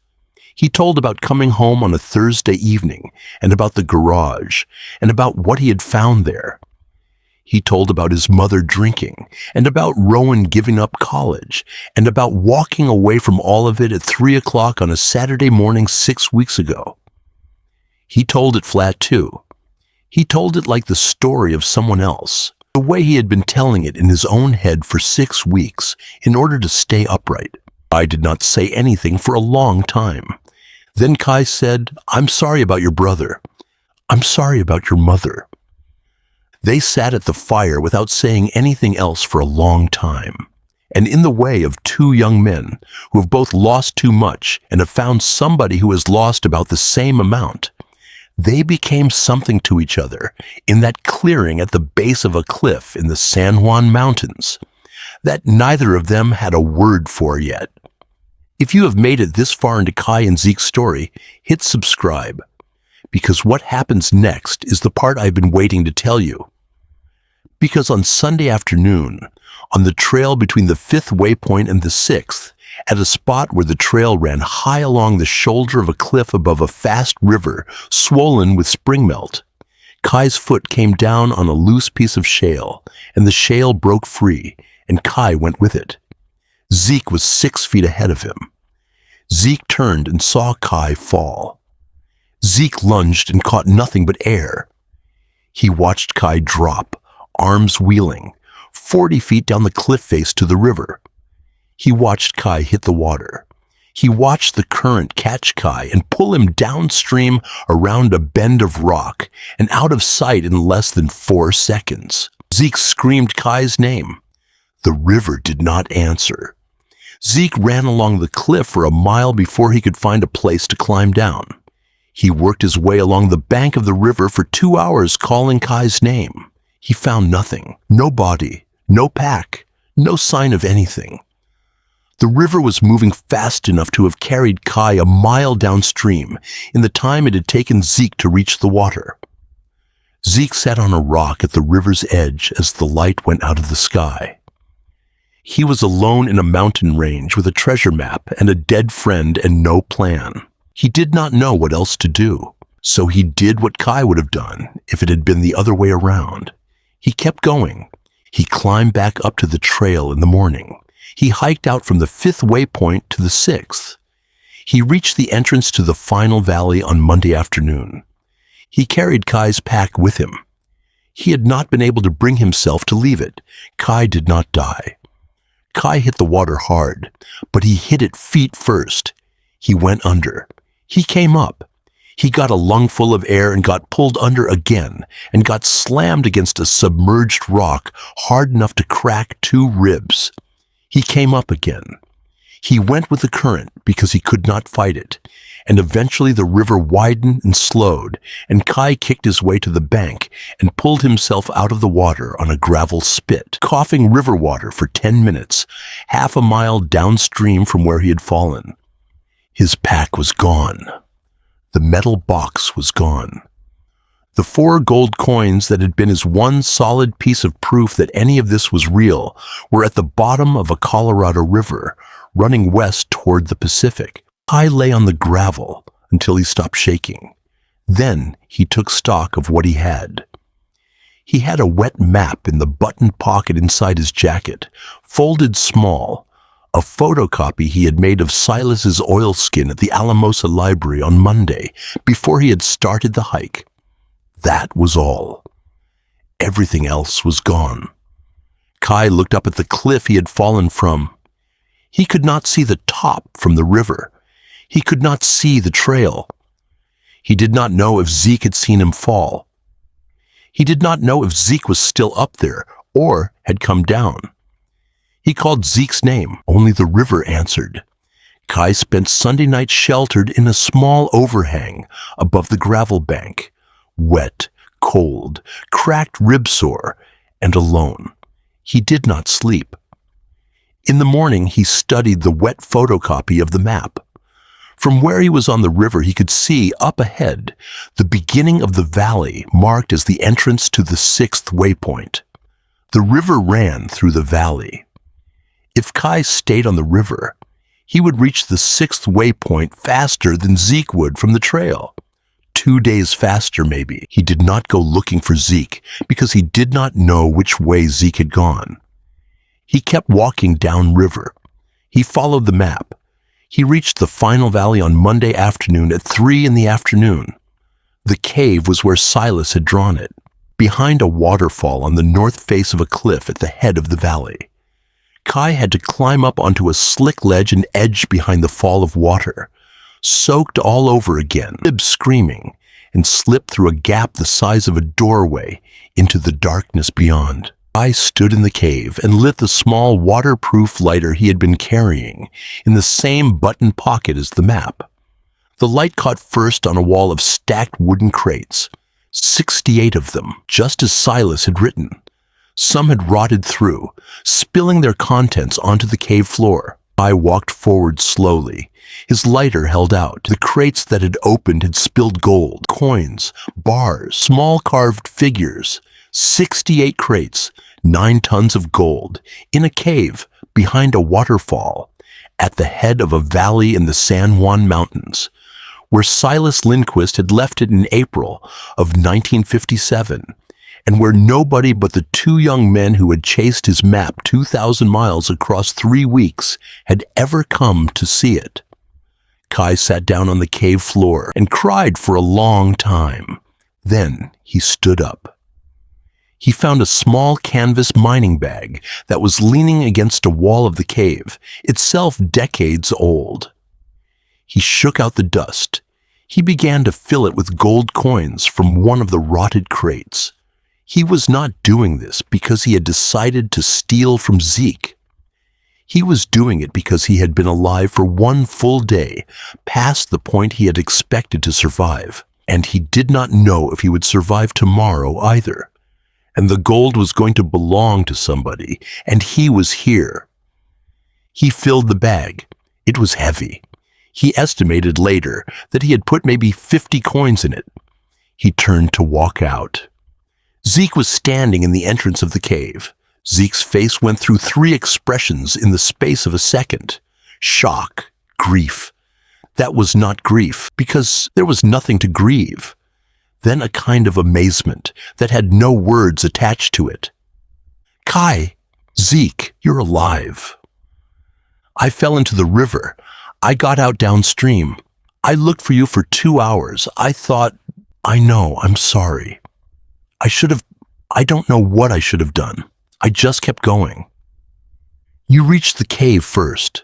He told about coming home on a Thursday evening and about the garage and about what he had found there. He told about his mother drinking and about Rowan giving up college and about walking away from all of it at 3 o'clock on a Saturday morning 6 weeks ago. He told it flat too. He told it like the story of someone else, the way he had been telling it in his own head for 6 weeks in order to stay upright. I did not say anything for a long time. Then Kai said, "I'm sorry about your brother. I'm sorry about your mother." They sat at the fire without saying anything else for a long time. And in the way of 2 young men who have both lost too much and have found somebody who has lost about the same amount, they became something to each other in that clearing at the base of a cliff in the San Juan Mountains that neither of them had a word for yet. If you have made it this far into Kai and Zeke's story, hit subscribe, because what happens next is the part I've been waiting to tell you. Because on Sunday afternoon, on the trail between the 5th waypoint and the 6th, at a spot where the trail ran high along the shoulder of a cliff above a fast river swollen with spring melt, Kai's foot came down on a loose piece of shale, and the shale broke free, and Kai went with it. Zeke was 6 feet ahead of him. Zeke turned and saw Kai fall. Zeke lunged and caught nothing but air. He watched Kai drop, arms wheeling, 40 feet down the cliff face to the river. He watched Kai hit the water. He watched the current catch Kai and pull him downstream around a bend of rock and out of sight in less than 4 seconds. Zeke screamed Kai's name. The river did not answer. Zeke ran along the cliff for a mile before he could find a place to climb down. He worked his way along the bank of the river for 2 hours calling Kai's name. He found nothing. No body, no pack, no sign of anything. The river was moving fast enough to have carried Kai a mile downstream in the time it had taken Zeke to reach the water. Zeke sat on a rock at the river's edge as the light went out of the sky. He was alone in a mountain range with a treasure map and a dead friend and no plan. He did not know what else to do, so he did what Kai would have done if it had been the other way around. He kept going. He climbed back up to the trail in the morning. He hiked out from the 5th waypoint to the 6th. He reached the entrance to the final valley on Monday afternoon. He carried Kai's pack with him. He had not been able to bring himself to leave it. Kai did not die. Kai hit the water hard, but he hit it feet first. He went under. He came up. He got a lungful of air and got pulled under again and got slammed against a submerged rock hard enough to crack 2 ribs. He came up again. He went with the current because he could not fight it, and eventually the river widened and slowed, and Kai kicked his way to the bank and pulled himself out of the water on a gravel spit, coughing river water for 10 minutes, half a mile downstream from where he had fallen. His pack was gone. The metal box was gone. The 4 gold coins that had been his one solid piece of proof that any of this was real were at the bottom of a Colorado river, running west toward the Pacific. Kai lay on the gravel until he stopped shaking. Then he took stock of what he had. He had a wet map in the button pocket inside his jacket, folded small, a photocopy he had made of Silas's oilskin at the Alamosa Library on Monday before he had started the hike. That was all. Everything else was gone. Kai looked up at the cliff he had fallen from. He could not see the top from the river. He could not see the trail. He did not know if Zeke had seen him fall. He did not know if Zeke was still up there or had come down. He called Zeke's name. Only the river answered. Kai spent Sunday night sheltered in a small overhang above the gravel bank, wet, cold, cracked ribsore, and alone. He did not sleep. In the morning, he studied the wet photocopy of the map. From where he was on the river, he could see, up ahead, the beginning of the valley marked as the entrance to the 6th waypoint. The river ran through the valley. If Kai stayed on the river, he would reach the 6th waypoint faster than Zeke would from the trail. 2 days faster, maybe. He did not go looking for Zeke because he did not know which way Zeke had gone. He kept walking downriver. He followed the map. He reached the final valley on Monday afternoon at 3 in the afternoon. The cave was where Silas had drawn it, behind a waterfall on the north face of a cliff at the head of the valley. Kai had to climb up onto a slick ledge and edge behind the fall of water, soaked all over again, ribs screaming, and slip through a gap the size of a doorway into the darkness beyond. Kai stood in the cave and lit the small waterproof lighter he had been carrying in the same button pocket as the map. The light caught first on a wall of stacked wooden crates, 68 of them, just as Silas had written. Some had rotted through, spilling their contents onto the cave floor. Kai walked forward slowly, his lighter held out. The crates that had opened had spilled gold, coins, bars, small carved figures. 68 crates, 9 tons of gold, in a cave behind a waterfall, at the head of a valley in the San Juan Mountains, where Silas Lindquist had left it in April of 1957, and where nobody but the 2 young men who had chased his map 2,000 miles across 3 weeks had ever come to see it. Kai sat down on the cave floor and cried for a long time. Then he stood up. He found a small canvas mining bag that was leaning against a wall of the cave, itself decades old. He shook out the dust. He began to fill it with gold coins from one of the rotted crates. He was not doing this because he had decided to steal from Zeke. He was doing it because he had been alive for 1 full day, past the point he had expected to survive, and he did not know if he would survive tomorrow either. And the gold was going to belong to somebody, and he was here. He filled the bag. It was heavy. He estimated later that he had put maybe 50 coins in it. He turned to walk out. Zeke was standing in the entrance of the cave. Zeke's face went through 3 expressions in the space of a second. Shock, grief. That was not grief, because there was nothing to grieve. Then a kind of amazement that had no words attached to it. Kai, Zeke, you're alive. I fell into the river. I got out downstream. I looked for you for 2 hours. I thought, I know, I'm sorry. I don't know what I should have done. I just kept going. You reached the cave first,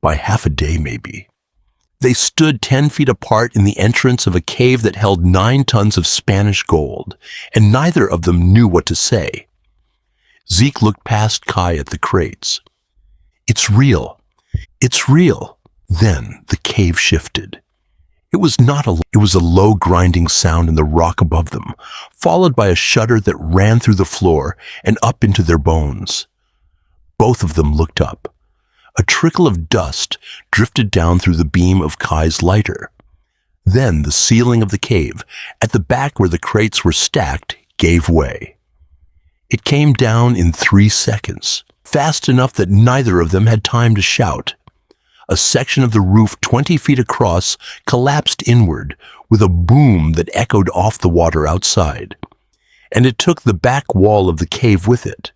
by half a day maybe. They stood 10 feet apart in the entrance of a cave that held 9 tons of Spanish gold, and neither of them knew what to say. Zeke looked past Kai at the crates. It's real. It's real. Then the cave shifted. It was a low grinding sound in the rock above them, followed by a shudder that ran through the floor and up into their bones. Both of them looked up. A trickle of dust drifted down through the beam of Kai's lighter. Then the ceiling of the cave, at the back where the crates were stacked, gave way. It came down in 3 seconds, fast enough that neither of them had time to shout. A section of the roof 20 feet across collapsed inward with a boom that echoed off the water outside. And it took the back wall of the cave with it.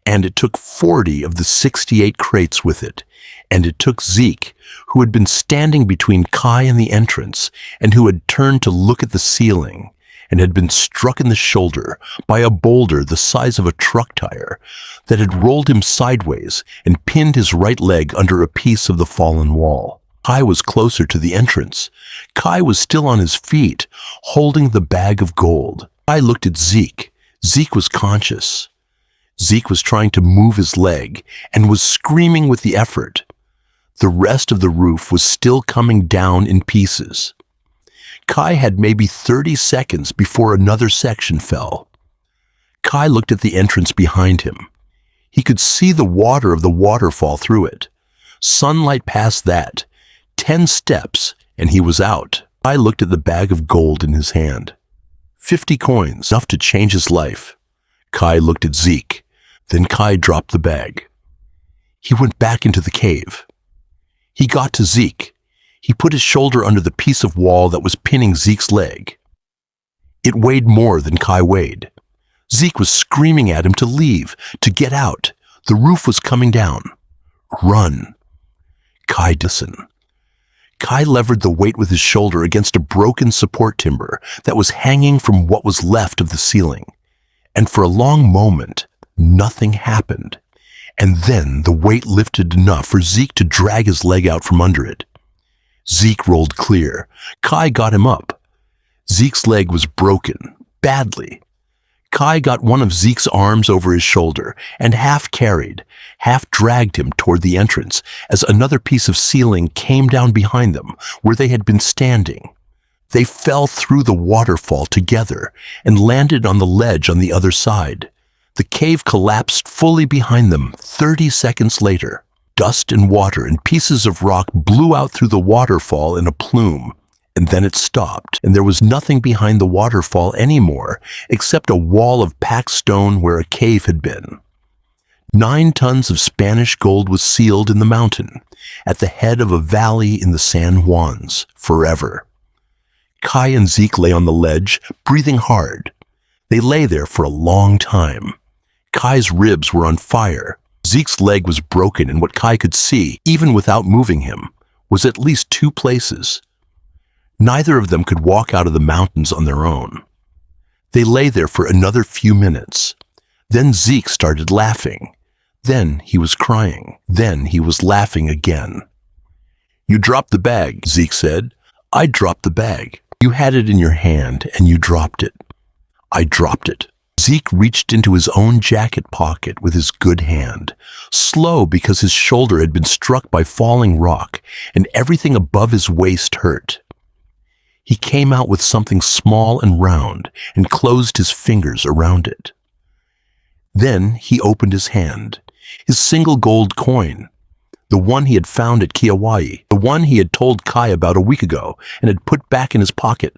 And it took 40 of the 68 crates with it. And it took Zeke, who had been standing between Kai and the entrance, and who had turned to look at the ceiling, and had been struck in the shoulder by a boulder the size of a truck tire that had rolled him sideways and pinned his right leg under a piece of the fallen wall. Kai was closer to the entrance. Kai was still on his feet, holding the bag of gold. Kai looked at Zeke. Zeke was conscious. Zeke was trying to move his leg and was screaming with the effort. The rest of the roof was still coming down in pieces. Kai had maybe 30 seconds before another section fell. Kai looked at the entrance behind him. He could see the water of the waterfall through it. Sunlight past that. 10 steps, and he was out. Kai looked at the bag of gold in his hand. 50 coins, enough to change his life. Kai looked at Zeke. Then Kai dropped the bag. He went back into the cave. He got to Zeke. He put his shoulder under the piece of wall that was pinning Zeke's leg. It weighed more than Kai weighed. Zeke was screaming at him to leave, to get out. The roof was coming down. Run. Kai listened. Kai levered the weight with his shoulder against a broken support timber that was hanging from what was left of the ceiling. And for a long moment, nothing happened. And then the weight lifted enough for Zeke to drag his leg out from under it. Zeke rolled clear. Kai got him up. Zeke's leg was broken, badly. Kai got one of Zeke's arms over his shoulder and half carried, half dragged him toward the entrance as another piece of ceiling came down behind them where they had been standing. They fell through the waterfall together and landed on the ledge on the other side. The cave collapsed fully behind them 30 seconds later. Dust and water and pieces of rock blew out through the waterfall in a plume, and then it stopped, and there was nothing behind the waterfall anymore except a wall of packed stone where a cave had been. 9 tons of Spanish gold was sealed in the mountain, at the head of a valley in the San Juans, forever. Kai and Zeke lay on the ledge, breathing hard. They lay there for a long time. Kai's ribs were on fire. Zeke's leg was broken, and what Kai could see, even without moving him, was at least 2 places. Neither of them could walk out of the mountains on their own. They lay there for another few minutes. Then Zeke started laughing. Then he was crying. Then he was laughing again. "You dropped the bag," Zeke said. "I dropped the bag. You had it in your hand, and you dropped it." "I dropped it." Zeke reached into his own jacket pocket with his good hand, slow because his shoulder had been struck by falling rock, and everything above his waist hurt. He came out with something small and round and closed his fingers around it. Then he opened his hand, his single gold coin, the one he had found at Kauai, the one he had told Kai about a week ago and had put back in his pocket,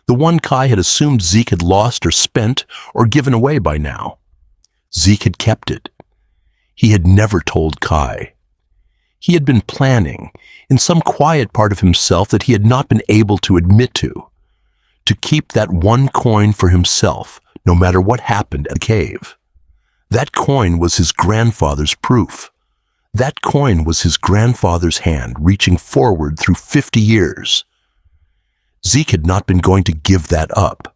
the one Kai had assumed Zeke had lost or spent or given away by now. Zeke had kept it. He had never told Kai. He had been planning, in some quiet part of himself that he had not been able to admit to keep that one coin for himself, no matter what happened at the cave. That coin was his grandfather's proof. That coin was his grandfather's hand reaching forward through 50 years. Zeke had not been going to give that up.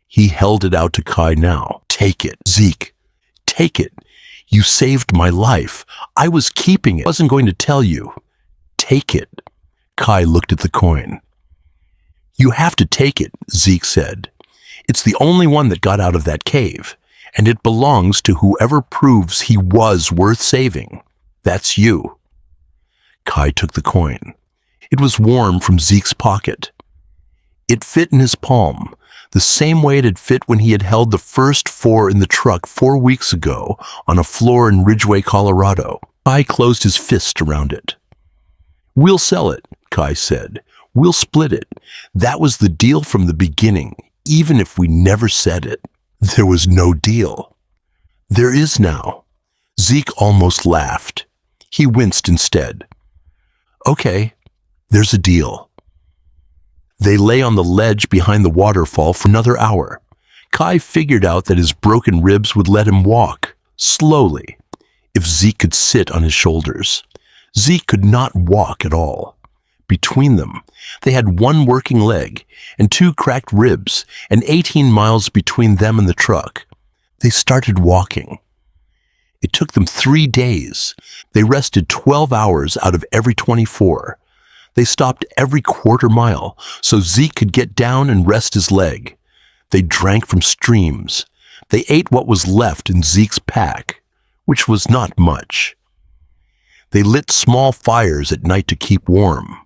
He held it out to Kai now. Take it, Zeke. Take it. You saved my life. I was keeping it. I wasn't going to tell you. Take it. Kai looked at the coin. You have to take it, Zeke said. It's the only one that got out of that cave, and it belongs to whoever proves he was worth saving. That's you. Kai took the coin. It was warm from Zeke's pocket. It fit in his palm, the same way it had fit when he had held the first 4 in the truck 4 weeks ago on a floor in Ridgeway, Colorado. Kai closed his fist around it. We'll sell it, Kai said. We'll split it. That was the deal from the beginning, even if we never said it. There was no deal. There is now. Zeke almost laughed. He winced instead. Okay, there's a deal. They lay on the ledge behind the waterfall for another hour. Kai figured out that his broken ribs would let him walk, slowly, if Zeke could sit on his shoulders. Zeke could not walk at all. Between them, they had 1 working leg and 2 cracked ribs and 18 miles between them and the truck. They started walking. It took them 3 days. They rested 12 hours out of every 24. They stopped every quarter mile so Zeke could get down and rest his leg. They drank from streams. They ate what was left in Zeke's pack, which was not much. They lit small fires at night to keep warm.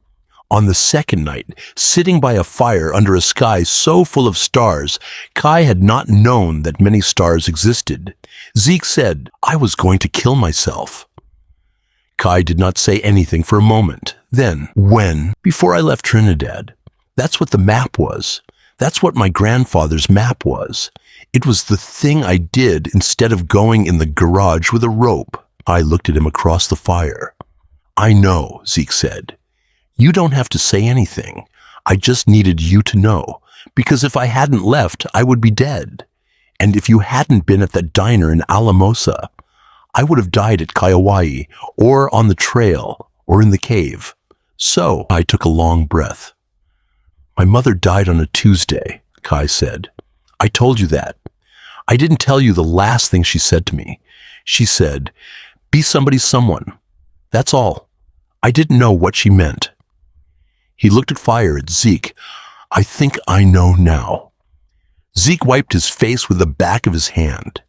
On the second night, sitting by a fire under a sky so full of stars, Kai had not known that many stars existed. Zeke said, I was going to kill myself. Kai did not say anything for a moment. Then, before I left Trinidad, that's what the map was. That's what my grandfather's map was. It was the thing I did instead of going in the garage with a rope. I looked at him across the fire. I know, Zeke said. You don't have to say anything. I just needed you to know, because if I hadn't left, I would be dead. And if you hadn't been at that diner in Alamosa, I would have died at Kaiawai, or on the trail, or in the cave. So I took a long breath. My mother died on a Tuesday, Kai said. I told you that. I didn't tell you the last thing she said to me. She said, be somebody's someone. That's all. I didn't know what she meant. He looked at fire at Zeke. I think I know now. Zeke wiped his face with the back of his hand.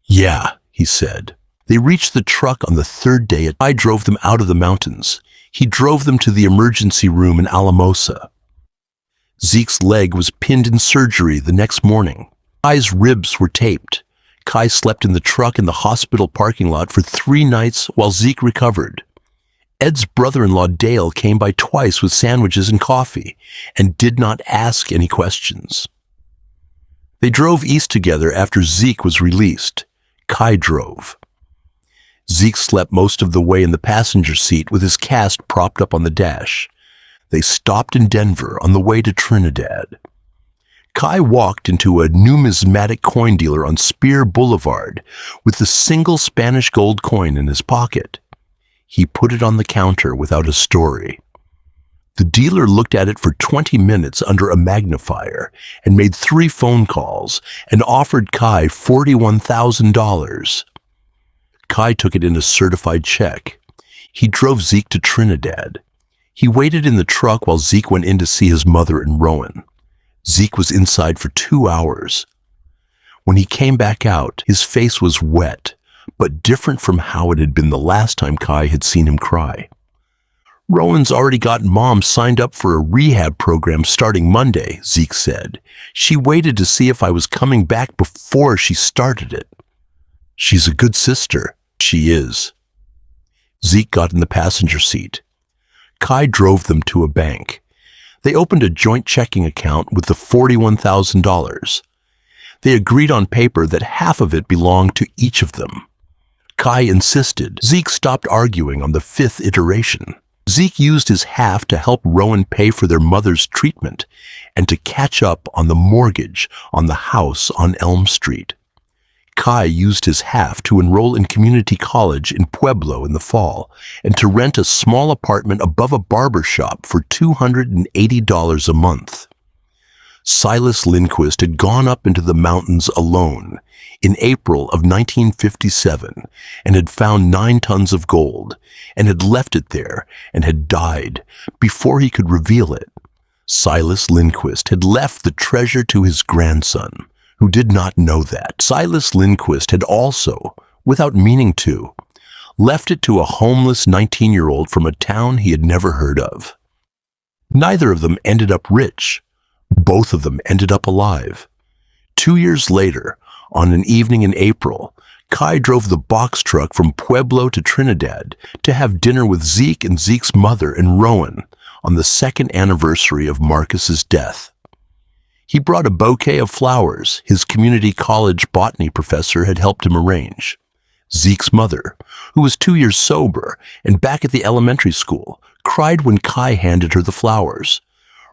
Yeah, he said. They reached the truck on the 3rd day. I drove them out of the mountains. He drove them to the emergency room in Alamosa. Zeke's leg was pinned in surgery the next morning. Kai's ribs were taped. Kai slept in the truck in the hospital parking lot for 3 nights while Zeke recovered. Ed's brother-in-law Dale came by twice with sandwiches and coffee and did not ask any questions. They drove east together after Zeke was released. Kai drove. Zeke slept most of the way in the passenger seat with his cast propped up on the dash. They stopped in Denver on the way to Trinidad. Kai walked into a numismatic coin dealer on Spear Boulevard with the single Spanish gold coin in his pocket. He put it on the counter without a story. The dealer looked at it for 20 minutes under a magnifier and made 3 phone calls and offered Kai $41,000. Kai took it in a certified check. He drove Zeke to Trinidad. He waited in the truck while Zeke went in to see his mother and Rowan. Zeke was inside for 2 hours. When he came back out, his face was wet, but different from how it had been the last time Kai had seen him cry. Rowan's already got Mom signed up for a rehab program starting Monday, Zeke said. She waited to see if I was coming back before she started it. She's a good sister. She is. Zeke got in the passenger seat. Kai drove them to a bank. They opened a joint checking account with the $41,000. They agreed on paper that half of it belonged to each of them. Kai insisted. Zeke stopped arguing on the 5th iteration. Zeke used his half to help Rowan pay for their mother's treatment and to catch up on the mortgage on the house on Elm Street. Kai used his half to enroll in community college in Pueblo in the fall and to rent a small apartment above a barber shop for $280 a month. Silas Lindquist had gone up into the mountains alone in April of 1957 and had found 9 tons of gold and had left it there and had died before he could reveal it. Silas Lindquist had left the treasure to his grandson, who did not know that. Silas Lindquist had also, without meaning to, left it to a homeless 19-year-old from a town he had never heard of. Neither of them ended up rich. Both of them ended up alive. 2 years later, on an evening in April, Kai drove the box truck from Pueblo to Trinidad to have dinner with Zeke and Zeke's mother and Rowan on the 2nd anniversary of Marcus's death. He brought a bouquet of flowers his community college botany professor had helped him arrange. Zeke's mother, who was 2 years sober and back at the elementary school, cried when Kai handed her the flowers.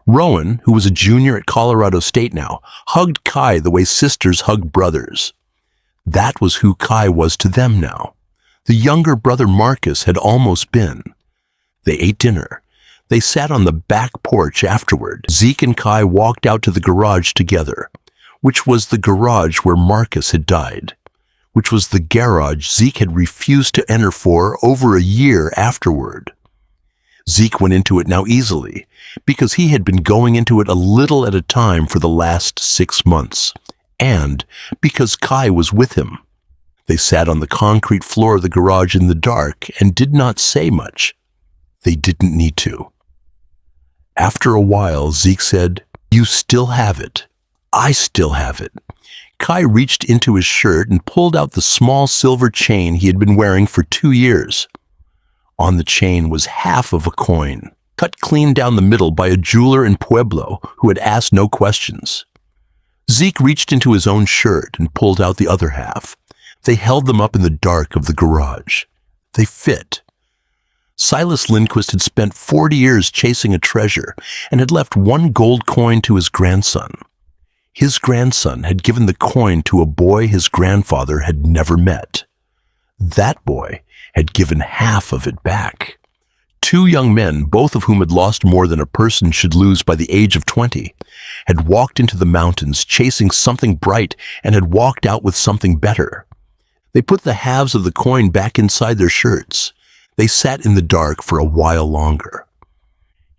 Rowan, who was a junior at Colorado State now, hugged Kai the way sisters hug brothers. That was who Kai was to them now. The younger brother Marcus had almost been. They ate dinner. They sat on the back porch afterward. Zeke and Kai walked out to the garage together, which was the garage where Marcus had died, which was the garage Zeke had refused to enter for over a year afterward. Zeke went into it now easily, because he had been going into it a little at a time for the last 6 months, and because Kai was with him. They sat on the concrete floor of the garage in the dark and did not say much. They didn't need to. After a while, Zeke said, "You still have it. I still have it." Kai reached into his shirt and pulled out the small silver chain he had been wearing for 2 years. On the chain was half of a coin, cut clean down the middle by a jeweler in Pueblo who had asked no questions. Zeke reached into his own shirt and pulled out the other half. They held them up in the dark of the garage. They fit. Silas Lindquist had spent 40 years chasing a treasure and had left 1 gold coin to his grandson. His grandson had given the coin to a boy his grandfather had never met. That boy had given half of it back. 2 young men, both of whom had lost more than a person should lose by the age of 20, had walked into the mountains chasing something bright and had walked out with something better. They put the halves of the coin back inside their shirts. They sat in the dark for a while longer.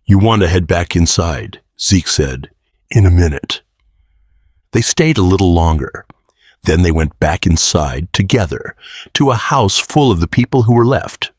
"You want to head back inside," Zeke said, "in a minute." They stayed a little longer. Then they went back inside together to a house full of the people who were left.